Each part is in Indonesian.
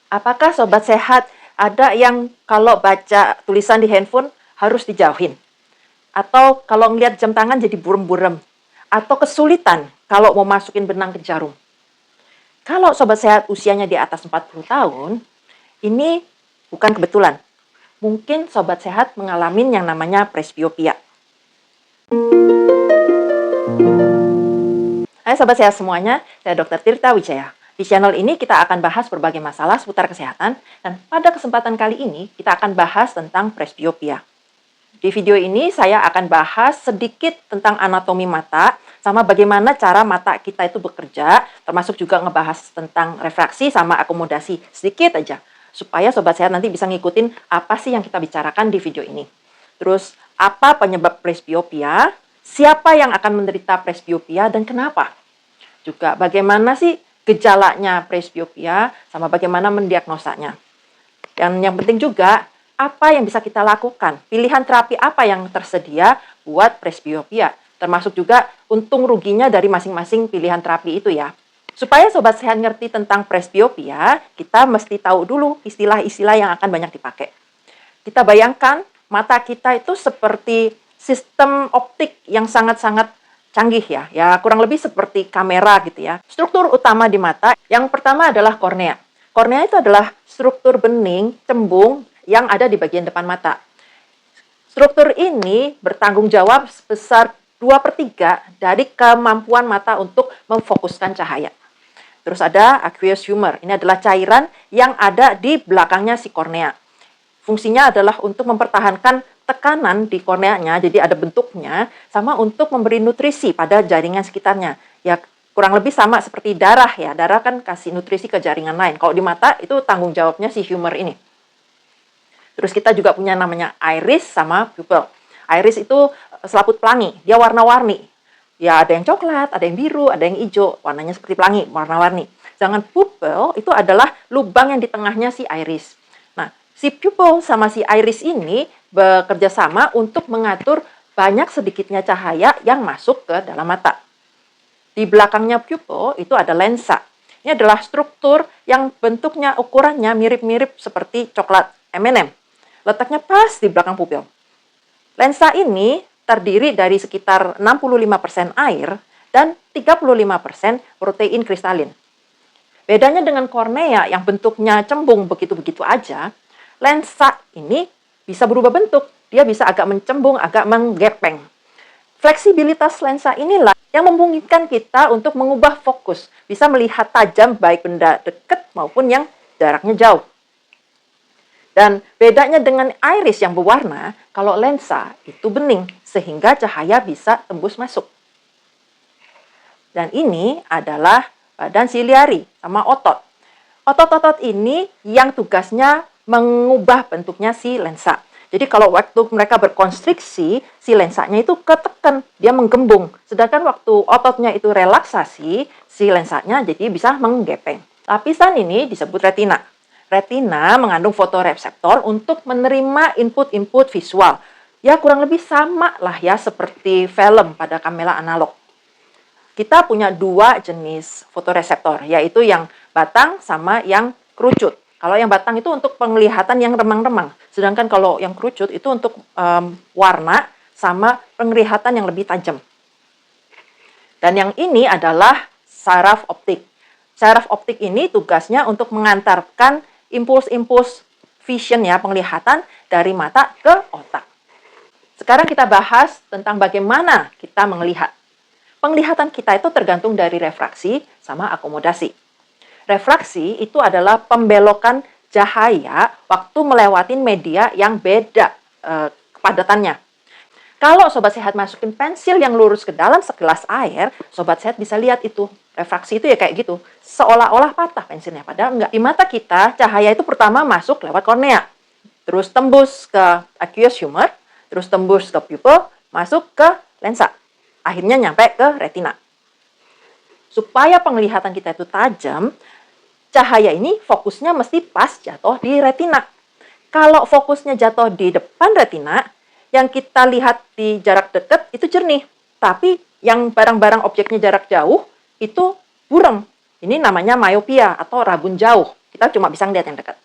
Apakah sobat sehat ada yang kalau baca tulisan di handphone harus dijauhin? Atau kalau ngeliat jam tangan jadi burem-burem? Atau kesulitan kalau mau masukin benang ke jarum? Kalau sobat sehat usianya di atas 40 tahun, ini bukan kebetulan. Mungkin sobat sehat mengalami yang namanya presbiopia. Hai sobat sehat semuanya, saya Dr. Tirta Wijaya. Di channel ini kita akan bahas berbagai masalah seputar kesehatan, dan pada kesempatan kali ini kita akan bahas tentang presbiopia. Di video ini saya akan bahas sedikit tentang anatomi mata, sama bagaimana cara mata kita itu bekerja, termasuk juga ngebahas tentang refraksi sama akomodasi sedikit aja, supaya sobat sehat nanti bisa ngikutin apa sih yang kita bicarakan di video ini. Terus, apa penyebab presbiopia, siapa yang akan menderita presbiopia, dan kenapa? Juga bagaimana sih gejalanya presbiopia, sama bagaimana mendiagnosanya. Dan yang penting juga, apa yang bisa kita lakukan? Pilihan terapi apa yang tersedia buat presbiopia? Termasuk juga untung ruginya dari masing-masing pilihan terapi itu ya. Supaya sobat sehat ngerti tentang presbiopia, kita mesti tahu dulu istilah-istilah yang akan banyak dipakai. Kita bayangkan mata kita itu seperti sistem optik yang sangat-sangat canggih ya. Ya kurang lebih seperti kamera gitu ya. Struktur utama di mata, yang pertama adalah kornea. Kornea itu adalah struktur bening, cembung, yang ada di bagian depan mata. Struktur ini bertanggung jawab sebesar 2/3 dari kemampuan mata untuk memfokuskan cahaya. Terus ada aqueous humor. Ini adalah cairan yang ada di belakangnya si kornea. Fungsinya adalah untuk mempertahankan tekanan di korneanya, jadi ada bentuknya, sama untuk memberi nutrisi pada jaringan sekitarnya. Ya, kurang lebih sama seperti darah ya. Darah kan kasih nutrisi ke jaringan lain. Kalau di mata itu tanggung jawabnya si humor ini. Terus kita juga punya namanya iris sama pupil. Iris itu selaput pelangi, dia warna-warni. Ya ada yang coklat, ada yang biru, ada yang hijau, warnanya seperti pelangi, warna-warni. Sedangkan pupil itu adalah lubang yang di tengahnya si iris. Nah, si pupil sama si iris ini bekerja sama untuk mengatur banyak sedikitnya cahaya yang masuk ke dalam mata. Di belakangnya pupil itu ada lensa. Ini adalah struktur yang bentuknya, ukurannya mirip-mirip seperti coklat M&M. Letaknya pas di belakang pupil. Lensa ini terdiri dari sekitar 65% air dan 35% protein kristalin. Bedanya dengan kornea yang bentuknya cembung begitu-begitu aja, lensa ini bisa berubah bentuk. Dia bisa agak mencembung, agak menggepeng. Fleksibilitas lensa inilah yang memungkinkan kita untuk mengubah fokus. Bisa melihat tajam baik benda dekat maupun yang jaraknya jauh. Dan bedanya dengan iris yang berwarna, kalau lensa itu bening, sehingga cahaya bisa tembus masuk. Dan ini adalah badan siliari sama otot. Otot-otot ini yang tugasnya mengubah bentuknya si lensa. Jadi kalau waktu mereka berkonstriksi, si lensanya itu ketekan, dia menggembung. Sedangkan waktu ototnya itu relaksasi, si lensanya jadi bisa menggepeng. Lapisan ini disebut retina. Retina mengandung fotoreseptor untuk menerima input-input visual. Ya kurang lebih sama lah ya seperti film pada kamera analog. Kita punya dua jenis fotoreseptor, yaitu yang batang sama yang kerucut. Kalau yang batang itu untuk penglihatan yang remang-remang. Sedangkan kalau yang kerucut itu untuk warna sama penglihatan yang lebih tajam. Dan yang ini adalah saraf optik. Saraf optik ini tugasnya untuk mengantarkan impuls-impuls vision ya, penglihatan dari mata ke otak. Sekarang kita bahas tentang bagaimana kita melihat. Penglihatan kita itu tergantung dari refraksi sama akomodasi. Refraksi itu adalah pembelokan cahaya waktu melewati media yang beda kepadatannya. Kalau sobat sehat masukin pensil yang lurus ke dalam segelas air, sobat sehat bisa lihat itu. Refraksi itu ya kayak gitu. Seolah-olah patah pensilnya, padahal enggak. Di mata kita, cahaya itu pertama masuk lewat kornea. Terus tembus ke aqueous humor, terus tembus ke pupil, masuk ke lensa. Akhirnya nyampe ke retina. Supaya penglihatan kita itu tajam, cahaya ini fokusnya mesti pas jatuh di retina. Kalau fokusnya jatuh di depan retina, yang kita lihat di jarak dekat itu jernih. Tapi yang barang-barang objeknya jarak jauh itu buram. Ini namanya myopia atau rabun jauh. Kita cuma bisa ngeliat yang dekat.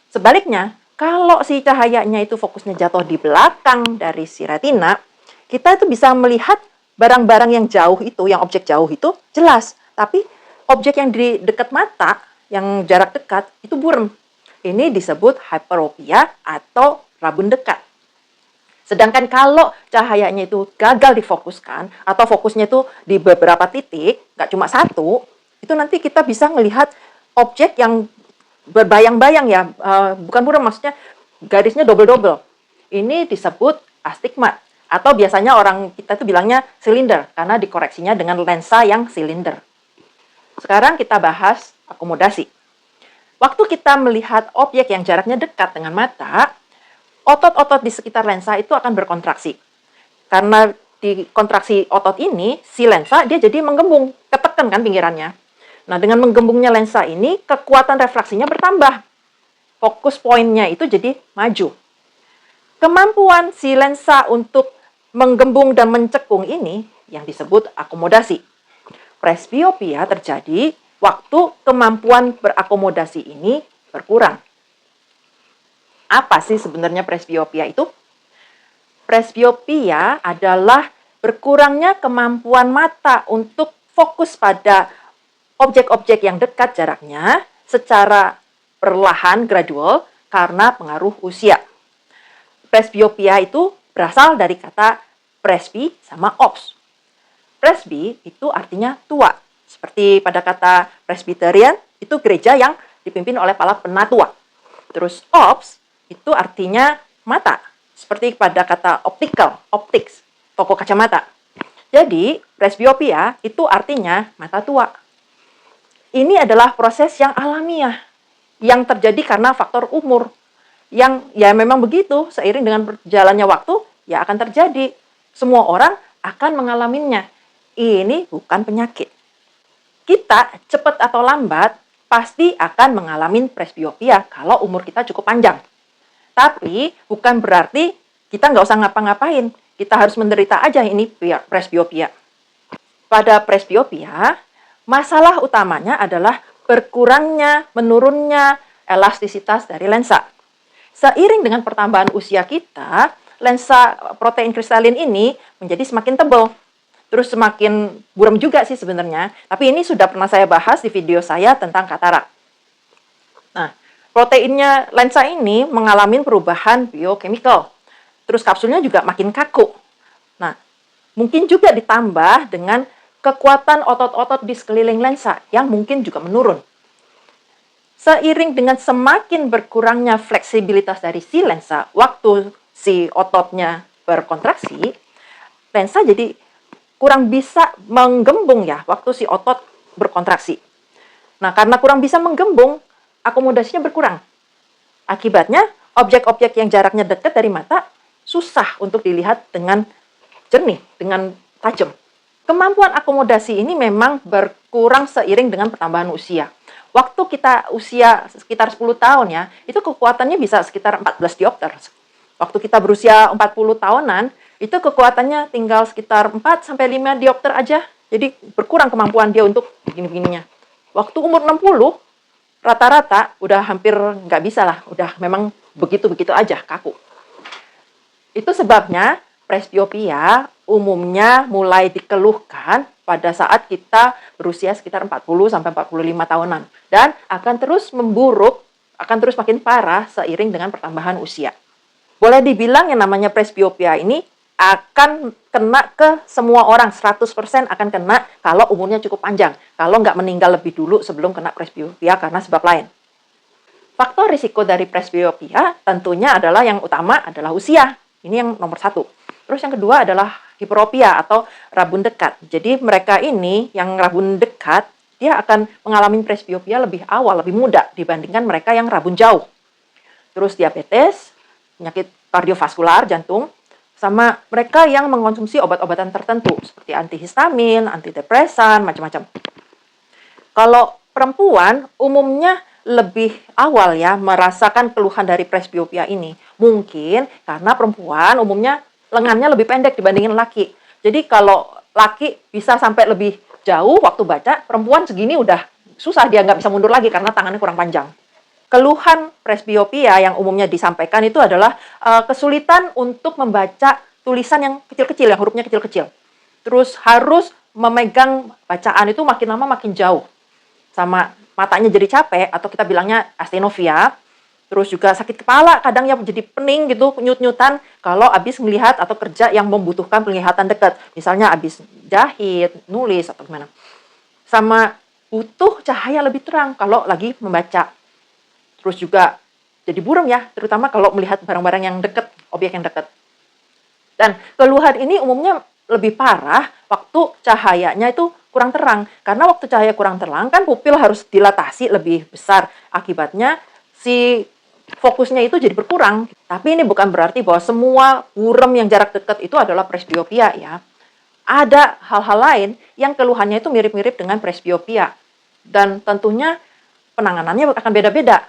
Sebaliknya, kalau si cahayanya itu fokusnya jatuh di belakang dari si retina, kita itu bisa melihat barang-barang yang jauh itu, yang objek jauh itu jelas. Tapi objek yang di dekat mata, yang jarak dekat, itu buram. Ini disebut hyperopia atau rabun dekat. Sedangkan kalau cahayanya itu gagal difokuskan, atau fokusnya itu di beberapa titik, nggak cuma satu, itu nanti kita bisa melihat objek yang berbayang-bayang ya, bukan buram, maksudnya garisnya double-double. Ini disebut astigmat, atau biasanya orang kita itu bilangnya silinder, karena dikoreksinya dengan lensa yang silinder. Sekarang kita bahas akomodasi. Waktu kita melihat objek yang jaraknya dekat dengan mata, otot-otot di sekitar lensa itu akan berkontraksi. Karena di kontraksi otot ini, si lensa dia jadi menggembung, ketekan kan pinggirannya. Nah, dengan menggembungnya lensa ini, kekuatan refraksinya bertambah. Fokus poinnya itu jadi maju. Kemampuan si lensa untuk menggembung dan mencekung ini yang disebut akomodasi. Presbiopia terjadi waktu kemampuan berakomodasi ini berkurang. Apa sih sebenarnya presbiopia itu? Presbiopia adalah berkurangnya kemampuan mata untuk fokus pada objek-objek yang dekat jaraknya secara perlahan, gradual, karena pengaruh usia. Presbiopia itu berasal dari kata presby sama ops. Presby itu artinya tua. Seperti pada kata Presbyterian, itu gereja yang dipimpin oleh para penatua. Terus ops itu artinya mata. Seperti pada kata optical, optics, toko kacamata. Jadi, presbiopia itu artinya mata tua. Ini adalah proses yang alamiah, yang terjadi karena faktor umur. Yang ya memang begitu, seiring dengan berjalannya waktu, ya akan terjadi. Semua orang akan mengalaminya. Ini bukan penyakit. Kita, cepat atau lambat, pasti akan mengalami presbiopia kalau umur kita cukup panjang. Tapi, bukan berarti kita nggak usah ngapa-ngapain. Kita harus menderita aja ini presbiopia. Pada presbiopia, masalah utamanya adalah berkurangnya, menurunnya elastisitas dari lensa. Seiring dengan pertambahan usia kita, lensa protein kristalin ini menjadi semakin tebal. Terus semakin buram juga sih sebenarnya. Tapi ini sudah pernah saya bahas di video saya tentang katarak. Nah, proteinnya lensa ini mengalami perubahan biochemical. Terus kapsulnya juga makin kaku. Nah, mungkin juga ditambah dengan kekuatan otot-otot di sekeliling lensa yang mungkin juga menurun. Seiring dengan semakin berkurangnya fleksibilitas dari si lensa, waktu si ototnya berkontraksi, lensa jadi kurang bisa menggembung ya waktu si otot berkontraksi. Nah, karena kurang bisa menggembung, akomodasinya berkurang. Akibatnya, objek-objek yang jaraknya dekat dari mata susah untuk dilihat dengan jernih, dengan tajam. Kemampuan akomodasi ini memang berkurang seiring dengan pertambahan usia. Waktu kita usia sekitar 10 tahun ya, itu kekuatannya bisa sekitar 14 diopter. Waktu kita berusia 40 tahunan, itu kekuatannya tinggal sekitar 4-5 diopter aja. Jadi berkurang kemampuan dia untuk begini-begininya. Waktu umur 60, rata-rata udah hampir nggak bisa lah. Udah memang begitu-begitu aja, kaku. Itu sebabnya presbiopia umumnya mulai dikeluhkan pada saat kita berusia sekitar 40-45 tahunan. Dan akan terus memburuk, akan terus makin parah seiring dengan pertambahan usia. Boleh dibilang yang namanya presbiopia ini akan kena ke semua orang, 100% akan kena kalau umurnya cukup panjang. Kalau nggak meninggal lebih dulu sebelum kena presbiopia karena sebab lain. Faktor risiko dari presbiopia tentunya adalah yang utama adalah usia. Ini yang nomor 1. Terus yang kedua adalah hiperopia atau rabun dekat. Jadi mereka ini yang rabun dekat, dia akan mengalami presbiopia lebih awal, lebih muda dibandingkan mereka yang rabun jauh. Terus diabetes, penyakit kardiovaskular, jantung, sama mereka yang mengkonsumsi obat-obatan tertentu seperti antihistamin, antidepresan, macam-macam. Kalau perempuan umumnya lebih awal ya merasakan keluhan dari presbiopia ini. Mungkin karena perempuan umumnya lengannya lebih pendek dibandingin laki. Jadi kalau laki bisa sampai lebih jauh waktu baca, perempuan segini udah susah, dia nggak bisa mundur lagi karena tangannya kurang panjang. Keluhan presbiopia yang umumnya disampaikan itu adalah kesulitan untuk membaca tulisan yang kecil-kecil, yang hurufnya kecil-kecil. Terus harus memegang bacaan itu makin lama makin jauh. Sama matanya jadi capek, atau kita bilangnya astenovia. Terus juga sakit kepala, kadang ya jadi pening gitu, nyut-nyutan kalau habis melihat atau kerja yang membutuhkan penglihatan dekat. Misalnya habis jahit, nulis, atau gimana. Sama butuh cahaya lebih terang kalau lagi membaca. Terus juga jadi buram ya, terutama kalau melihat barang-barang yang dekat, objek yang dekat. Dan keluhan ini umumnya lebih parah waktu cahayanya itu kurang terang. Karena waktu cahaya kurang terang kan pupil harus dilatasi lebih besar. Akibatnya si fokusnya itu jadi berkurang. Tapi ini bukan berarti bahwa semua buram yang jarak dekat itu adalah presbiopia ya. Ada hal-hal lain yang keluhannya itu mirip-mirip dengan presbiopia. Dan tentunya penanganannya akan beda-beda.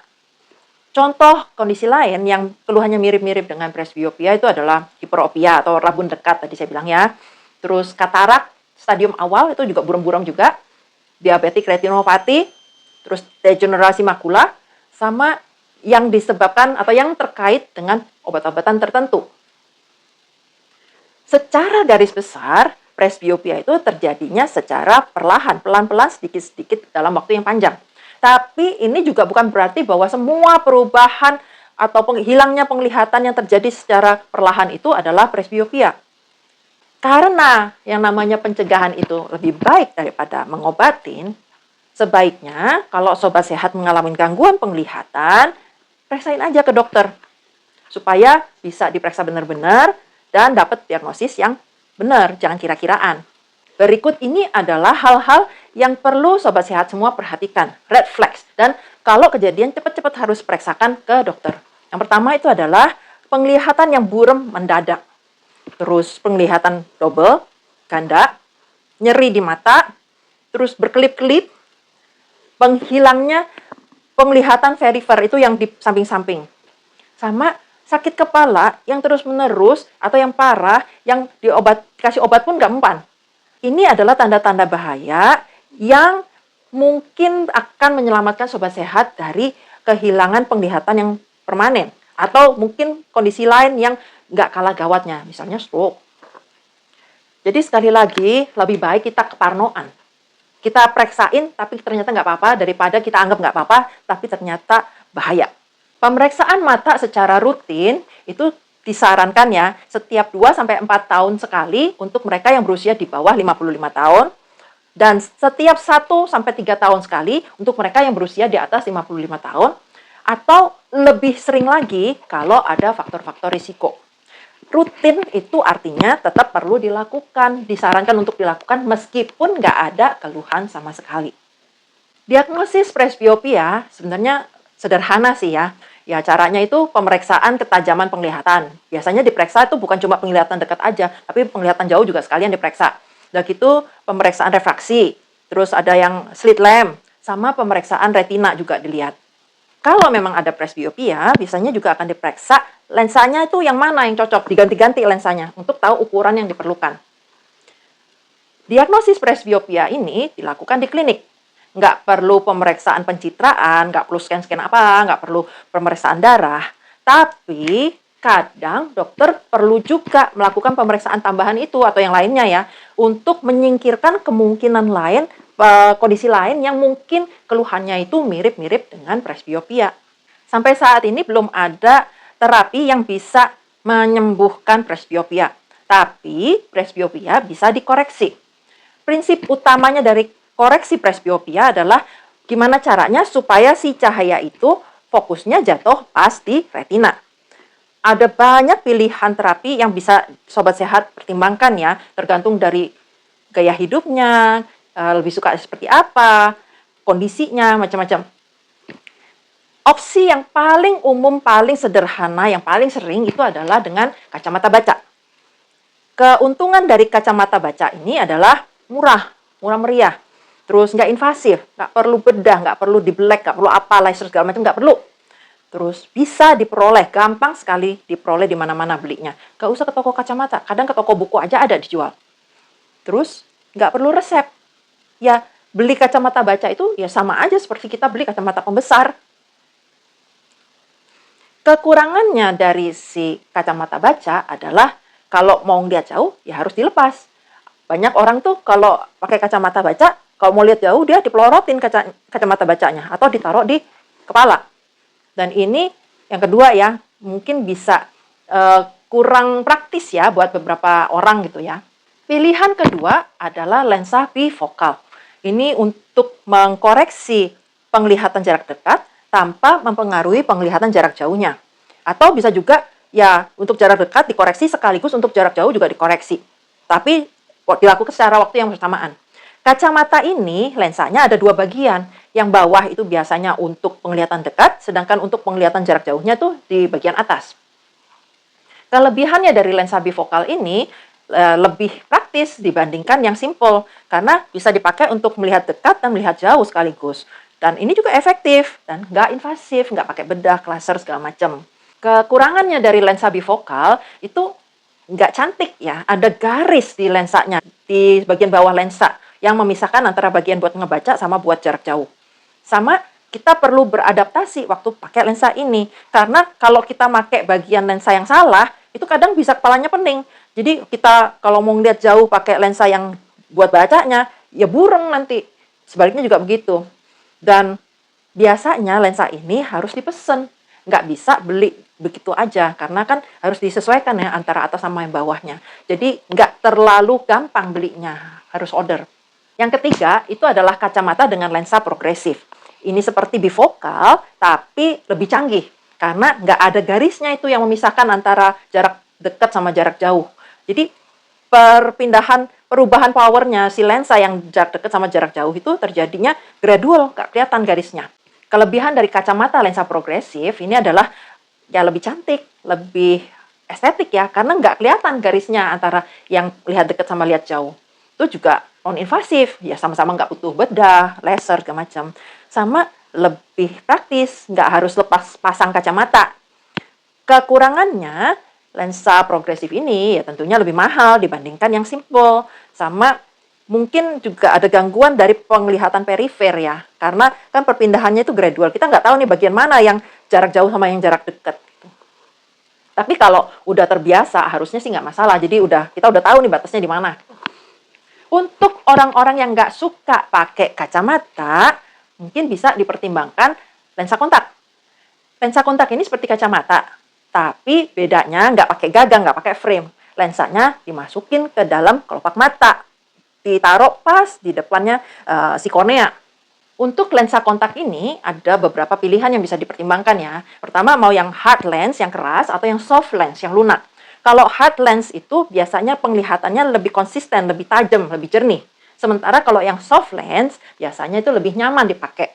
Contoh kondisi lain yang keluhannya mirip-mirip dengan presbiopia itu adalah hiperopia atau rabun dekat tadi saya bilang ya. Terus katarak stadium awal itu juga buram-buram juga. Diabetik retinopati, terus degenerasi makula, sama yang disebabkan atau yang terkait dengan obat-obatan tertentu. Secara garis besar, presbiopia itu terjadinya secara perlahan, pelan-pelan, sedikit-sedikit dalam waktu yang panjang. Tapi ini juga bukan berarti bahwa semua perubahan atau hilangnya penglihatan yang terjadi secara perlahan itu adalah presbiopia. Karena yang namanya pencegahan itu lebih baik daripada mengobatin, sebaiknya kalau sobat sehat mengalami gangguan penglihatan, periksain aja ke dokter. Supaya bisa diperiksa benar-benar dan dapat diagnosis yang benar, jangan kira-kiraan. Berikut ini adalah hal-hal yang perlu sobat sehat semua perhatikan, red flags. Dan kalau kejadian cepat-cepat harus periksakan ke dokter. Yang pertama itu adalah penglihatan yang buram mendadak. Terus penglihatan double, ganda, nyeri di mata, terus berkelip-kelip, penghilangnya penglihatan perifer itu yang di samping-samping. Sama sakit kepala yang terus-menerus atau yang parah, yang dikasih obat pun nggak mempan. Ini adalah tanda-tanda bahaya yang mungkin akan menyelamatkan sobat sehat dari kehilangan penglihatan yang permanen. Atau mungkin kondisi lain yang nggak kalah gawatnya, misalnya stroke. Jadi sekali lagi, lebih baik kita keparnoan. Kita periksain, tapi ternyata nggak apa-apa, daripada kita anggap nggak apa-apa, tapi ternyata bahaya. Pemeriksaan mata secara rutin itu disarankan ya setiap 2-4 tahun sekali untuk mereka yang berusia di bawah 55 tahun dan setiap 1-3 tahun sekali untuk mereka yang berusia di atas 55 tahun atau lebih sering lagi kalau ada faktor-faktor risiko. Rutin itu artinya tetap perlu dilakukan, disarankan untuk dilakukan meskipun nggak ada keluhan sama sekali. Diagnosis presbiopia sebenarnya sederhana sih ya. Ya, caranya itu pemeriksaan ketajaman penglihatan. Biasanya diperiksa itu bukan cuma penglihatan dekat aja, tapi penglihatan jauh juga sekalian diperiksa. Dan itu pemeriksaan refraksi, terus ada yang slit lamp, sama pemeriksaan retina juga dilihat. Kalau memang ada presbiopia, biasanya juga akan diperiksa lensanya itu yang mana yang cocok, diganti-ganti lensanya untuk tahu ukuran yang diperlukan. Diagnosis presbiopia ini dilakukan di klinik. Nggak perlu pemeriksaan pencitraan, nggak perlu scan-scan apa, nggak perlu pemeriksaan darah. Tapi kadang dokter perlu juga melakukan pemeriksaan tambahan itu atau yang lainnya ya, untuk menyingkirkan kemungkinan lain, kondisi lain yang mungkin keluhannya itu mirip-mirip dengan presbiopia. Sampai saat ini belum ada terapi yang bisa menyembuhkan presbiopia. Tapi presbiopia bisa dikoreksi. Prinsip utamanya dari koreksi presbiopia adalah gimana caranya supaya si cahaya itu fokusnya jatuh pas di retina. Ada banyak pilihan terapi yang bisa sobat sehat pertimbangkan ya, tergantung dari gaya hidupnya, lebih suka seperti apa, kondisinya, macam-macam. Opsi yang paling umum, paling sederhana, yang paling sering itu adalah dengan kacamata baca. Keuntungan dari kacamata baca ini adalah murah meriah. Terus nggak invasif, nggak perlu bedah, nggak perlu dibelek, nggak perlu apa, laser segala macam, nggak perlu. Terus bisa diperoleh, gampang sekali diperoleh di mana-mana belinya. Nggak usah ke toko kacamata, kadang ke toko buku aja ada dijual. Terus nggak perlu resep. Ya beli kacamata baca itu ya sama aja seperti kita beli kacamata pembesar. Kekurangannya dari si kacamata baca adalah kalau mau ngeliat jauh ya harus dilepas. Banyak orang tuh kalau pakai kacamata baca, kalau mau lihat jauh dia dipelorotin kacamata bacanya atau ditaruh di kepala. Dan ini yang kedua ya, mungkin bisa kurang praktis ya buat beberapa orang gitu ya. Pilihan kedua adalah lensa bifokal. Ini untuk mengkoreksi penglihatan jarak dekat tanpa mempengaruhi penglihatan jarak jauhnya. Atau bisa juga ya untuk jarak dekat dikoreksi sekaligus untuk jarak jauh juga dikoreksi. Tapi dilakukan secara waktu yang bersamaan. Kacamata ini lensanya ada dua bagian. Yang bawah itu biasanya untuk penglihatan dekat, sedangkan untuk penglihatan jarak jauhnya tuh di bagian atas. Kelebihannya dari lensa bifokal ini lebih praktis dibandingkan yang simple, karena bisa dipakai untuk melihat dekat dan melihat jauh sekaligus. Dan ini juga efektif dan nggak invasif, nggak pakai bedah, laser segala macam. Kekurangannya dari lensa bifokal itu nggak cantik ya, ada garis di lensanya, di bagian bawah lensa yang memisahkan antara bagian buat ngebaca sama buat jarak jauh. Sama kita perlu beradaptasi waktu pakai lensa ini, karena kalau kita pakai bagian lensa yang salah, itu kadang bisa kepalanya pening. Jadi kita kalau mau ngeliat jauh pakai lensa yang buat bacanya, ya bureng nanti. Sebaliknya juga begitu. Dan biasanya lensa ini harus dipesen, nggak bisa beli begitu aja, karena kan harus disesuaikan ya antara atas sama yang bawahnya. Jadi nggak terlalu gampang belinya, harus order. Yang ketiga itu adalah kacamata dengan lensa progresif. Ini seperti bifokal, tapi lebih canggih. Karena nggak ada garisnya itu yang memisahkan antara jarak dekat sama jarak jauh. Jadi perubahan powernya si lensa yang jarak dekat sama jarak jauh itu terjadinya gradual, nggak kelihatan garisnya. Kelebihan dari kacamata lensa progresif ini adalah ya lebih cantik, lebih estetik ya, karena nggak kelihatan garisnya antara yang lihat dekat sama lihat jauh. Itu juga non-invasif, ya sama-sama nggak butuh bedah, laser, segala macam. Sama lebih praktis, nggak harus lepas pasang kacamata. Kekurangannya, lensa progresif ini ya tentunya lebih mahal dibandingkan yang simple. Sama mungkin juga ada gangguan dari penglihatan perifer ya, karena kan perpindahannya itu gradual. Kita nggak tahu nih bagian mana yang jarak jauh sama yang jarak dekat. Tapi kalau udah terbiasa, harusnya sih nggak masalah. Jadi kita udah tahu nih batasnya di mana. Untuk orang-orang yang nggak suka pakai kacamata, mungkin bisa dipertimbangkan lensa kontak. Lensa kontak ini seperti kacamata, tapi bedanya nggak pakai gagang, nggak pakai frame. Lensanya dimasukin ke dalam kelopak mata, ditaruh pas di depannya si kornea. Untuk lensa kontak ini ada beberapa pilihan yang bisa dipertimbangkan ya. Pertama mau yang hard lens, yang keras, atau yang soft lens, yang lunak. Kalau hard lens itu biasanya penglihatannya lebih konsisten, lebih tajam, lebih jernih. Sementara kalau yang soft lens biasanya itu lebih nyaman dipakai.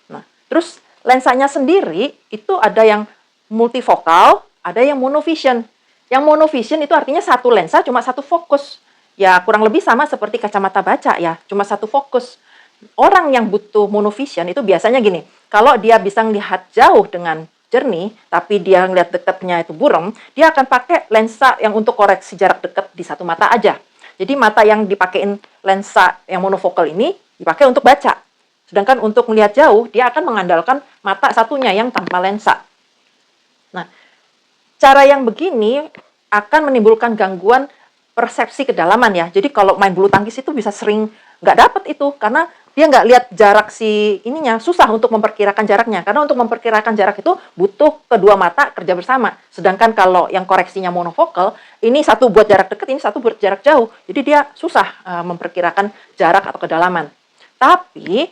Nah, terus lensanya sendiri itu ada yang multifokal, ada yang monovision. Yang monovision itu artinya satu lensa cuma satu fokus. Ya kurang lebih sama seperti kacamata baca ya, cuma satu fokus. Orang yang butuh monovision itu biasanya gini, kalau dia bisa melihat jauh dengan jernih, tapi dia ngeliat dekatnya itu buram, dia akan pakai lensa yang untuk koreksi jarak dekat di satu mata aja. Jadi mata yang dipakein lensa yang monofokal ini dipakai untuk baca. Sedangkan untuk melihat jauh, dia akan mengandalkan mata satunya yang tanpa lensa. Nah, cara yang begini akan menimbulkan gangguan persepsi kedalaman ya. Jadi kalau main bulu tangkis itu bisa sering nggak dapet itu, karena dia nggak lihat jarak si ininya, susah untuk memperkirakan jaraknya. Karena untuk memperkirakan jarak itu butuh kedua mata kerja bersama. Sedangkan kalau yang koreksinya monofokal, ini satu buat jarak dekat, ini satu buat jarak jauh. Jadi dia susah memperkirakan jarak atau kedalaman. Tapi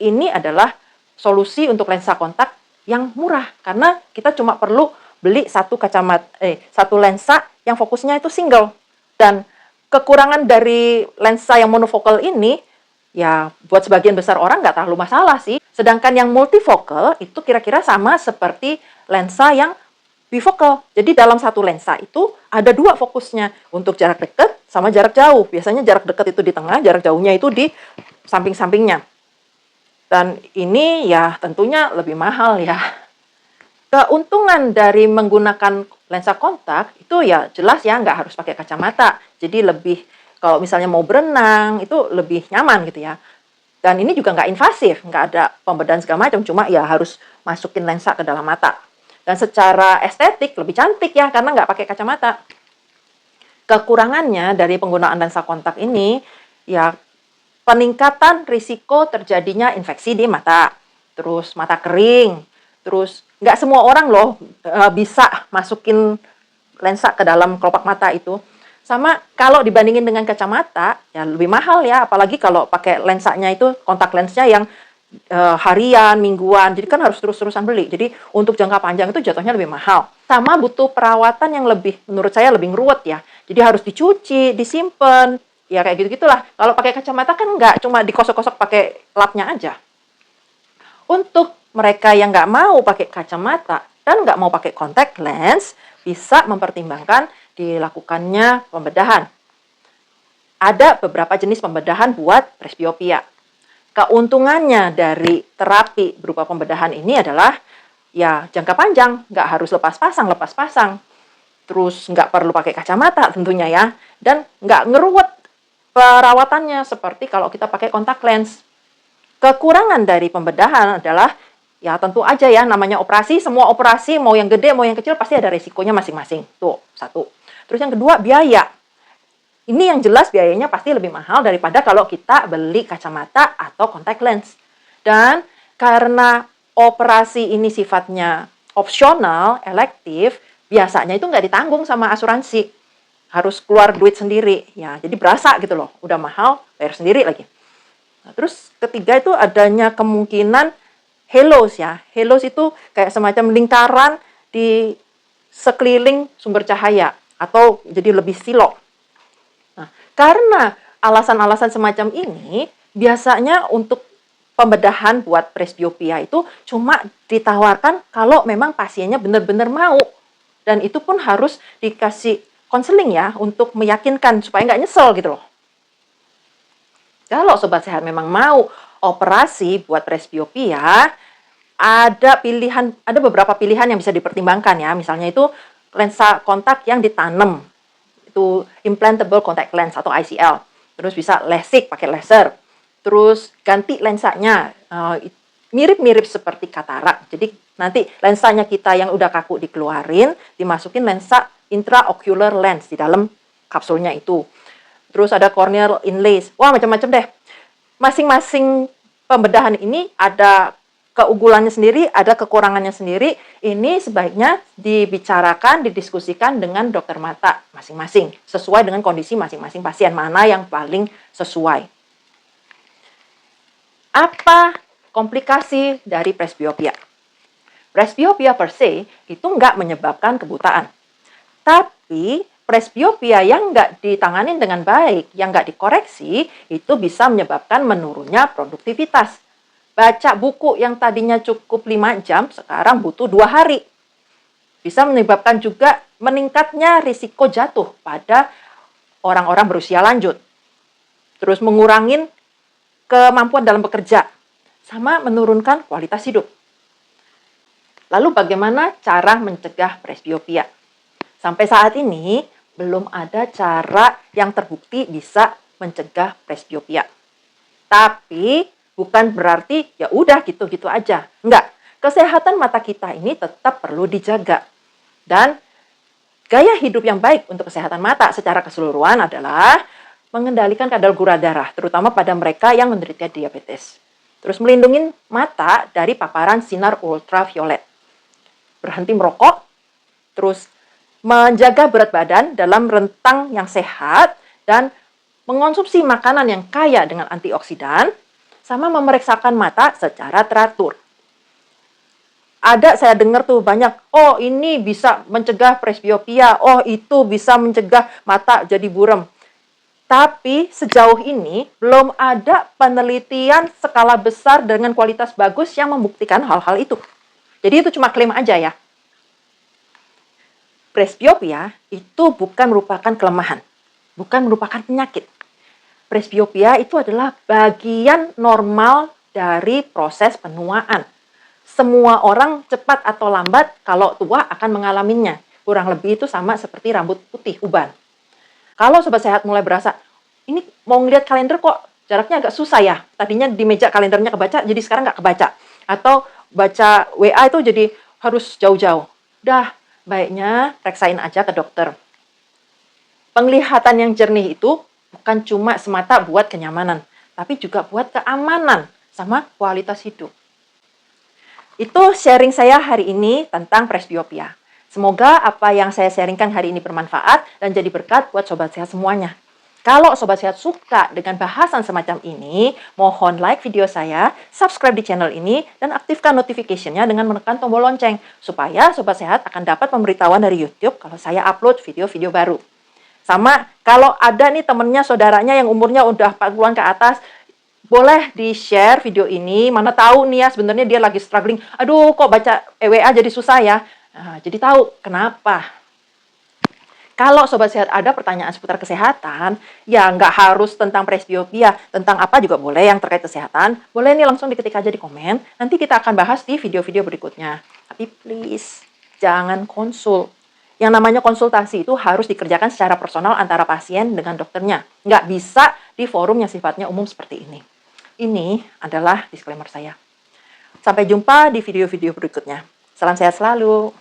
ini adalah solusi untuk lensa kontak yang murah, karena kita cuma perlu beli satu lensa yang fokusnya itu single. Dan kekurangan dari lensa yang monofokal ini ya buat sebagian besar orang nggak terlalu masalah sih. Sedangkan yang multifokal itu kira-kira sama seperti lensa yang bifokal. Jadi dalam satu lensa itu ada dua fokusnya, untuk jarak dekat sama jarak jauh. Biasanya jarak dekat itu di tengah, jarak jauhnya itu di samping-sampingnya. Dan ini ya tentunya lebih mahal ya. Keuntungan dari menggunakan lensa kontak itu ya jelas ya nggak harus pakai kacamata. Jadi lebih, kalau misalnya mau berenang itu lebih nyaman gitu ya. Dan ini juga nggak invasif, nggak ada pembedahan segala macam, cuma ya harus masukin lensa ke dalam mata. Dan secara estetik lebih cantik ya, karena nggak pakai kacamata. Kekurangannya dari penggunaan lensa kontak ini, ya peningkatan risiko terjadinya infeksi di mata, terus mata kering, terus nggak semua orang loh bisa masukin lensa ke dalam kelopak mata itu. Sama kalau dibandingin dengan kacamata, ya lebih mahal ya, apalagi kalau pakai lensanya itu kontak lensnya yang harian, mingguan, jadi kan harus terus-terusan beli. Jadi untuk jangka panjang itu jatuhnya lebih mahal. Sama butuh perawatan yang lebih, menurut saya lebih ngeruwet ya. Jadi harus dicuci, disimpan, ya kayak gitu-gitulah. Kalau pakai kacamata kan nggak cuma dikosok-kosok pakai lapnya aja. Untuk mereka yang nggak mau pakai kacamata dan nggak mau pakai contact lens, bisa mempertimbangkan dilakukannya pembedahan. Ada beberapa jenis pembedahan buat presbiopia. Keuntungannya dari terapi berupa pembedahan ini adalah ya jangka panjang, nggak harus lepas pasang, terus nggak perlu pakai kacamata tentunya ya, dan nggak ngeruwet perawatannya seperti kalau kita pakai kontak lens. Kekurangan dari pembedahan adalah ya tentu aja ya, namanya operasi, semua operasi mau yang gede mau yang kecil pasti ada resikonya masing-masing. Tuh, satu. Terus yang kedua, biaya. Ini yang jelas biayanya pasti lebih mahal daripada kalau kita beli kacamata atau contact lens. Dan karena operasi ini sifatnya opsional, elektif, biasanya itu nggak ditanggung sama asuransi. Harus keluar duit sendiri. Ya, jadi berasa gitu loh. Udah mahal, bayar sendiri lagi. Nah, terus ketiga itu adanya kemungkinan halos ya. Halos itu kayak semacam lingkaran di sekeliling sumber cahaya atau jadi lebih silok. Nah, karena alasan-alasan semacam ini, biasanya untuk pembedahan buat presbiopia itu cuma ditawarkan kalau memang pasiennya benar-benar mau. Dan itu pun harus dikasih konseling ya, untuk meyakinkan supaya nggak nyesel gitu loh. Kalau Sobat Sehat memang mau operasi buat presbiopia, ada beberapa pilihan yang bisa dipertimbangkan ya. Misalnya itu lensa kontak yang ditanam, itu implantable contact lens atau ICL. Terus bisa LASIK pakai laser. Terus ganti lensanya, mirip-mirip seperti katarak. Jadi nanti lensanya kita yang udah kaku dikeluarin, dimasukin lensa intraocular lens di dalam kapsulnya itu. Terus ada corneal inlays. Wah, macam-macam deh. Masing-masing pembedahan ini ada keunggulannya sendiri, ada kekurangannya sendiri. Ini sebaiknya dibicarakan, didiskusikan dengan dokter mata masing-masing, sesuai dengan kondisi masing-masing pasien, mana yang paling sesuai. Apa komplikasi dari presbiopia? Presbiopia per se itu nggak menyebabkan kebutaan. Tapi presbiopia yang nggak ditanganin dengan baik, yang nggak dikoreksi, itu bisa menyebabkan menurunnya produktivitas. Baca buku yang tadinya cukup 5 jam, sekarang butuh 2 hari. Bisa menyebabkan juga meningkatnya risiko jatuh pada orang-orang berusia lanjut. Terus mengurangin kemampuan dalam bekerja. Sama menurunkan kualitas hidup. Lalu bagaimana cara mencegah presbiopia? Sampai saat ini, belum ada cara yang terbukti bisa mencegah presbiopia. Tapi bukan berarti ya udah gitu-gitu aja. Enggak, kesehatan mata kita ini tetap perlu dijaga. Dan gaya hidup yang baik untuk kesehatan mata secara keseluruhan adalah mengendalikan kadar gula darah, terutama pada mereka yang menderita diabetes. Terus melindungi mata dari paparan sinar ultraviolet. Berhenti merokok, terus menjaga berat badan dalam rentang yang sehat, dan mengonsumsi makanan yang kaya dengan antioksidan, sama memeriksakan mata secara teratur. Ada saya dengar tuh banyak, oh ini bisa mencegah presbiopia, oh itu bisa mencegah mata jadi buram. Tapi sejauh ini belum ada penelitian skala besar dengan kualitas bagus yang membuktikan hal-hal itu. Jadi itu cuma klaim aja ya. Presbiopia itu bukan merupakan kelemahan, bukan merupakan penyakit. Presbiopia itu adalah bagian normal dari proses penuaan. Semua orang cepat atau lambat kalau tua akan mengalaminya. Kurang lebih itu sama seperti rambut putih, uban. Kalau Sobat Sehat mulai berasa, ini mau ngeliat kalender kok jaraknya agak susah ya. Tadinya di meja kalendernya kebaca, jadi sekarang nggak kebaca. Atau baca WA itu jadi harus jauh-jauh. Udah, baiknya periksain aja ke dokter. Penglihatan yang jernih itu bukan cuma semata buat kenyamanan, tapi juga buat keamanan sama kualitas hidup. Itu sharing saya hari ini tentang presbiopia. Semoga apa yang saya sharingkan hari ini bermanfaat dan jadi berkat buat Sobat Sehat semuanya. Kalau Sobat Sehat suka dengan bahasan semacam ini, mohon like video saya, subscribe di channel ini, dan aktifkan notification-nya dengan menekan tombol lonceng, supaya Sobat Sehat akan dapat pemberitahuan dari YouTube kalau saya upload video-video baru. Sama, kalau ada nih temennya, saudaranya yang umurnya udah 40-an ke atas, boleh di-share video ini, mana tahu nih ya sebenarnya dia lagi struggling, aduh kok baca EWA jadi susah ya. Nah, jadi tahu kenapa. Kalau Sobat Sehat ada pertanyaan seputar kesehatan, ya nggak harus tentang presbiopia, tentang apa juga boleh yang terkait kesehatan, boleh nih langsung diketik aja di komen, nanti kita akan bahas di video-video berikutnya. Tapi please, jangan konsul. Yang namanya konsultasi itu harus dikerjakan secara personal antara pasien dengan dokternya. Nggak bisa di forum yang sifatnya umum seperti ini. Ini adalah disclaimer saya. Sampai jumpa di video-video berikutnya. Salam sehat selalu.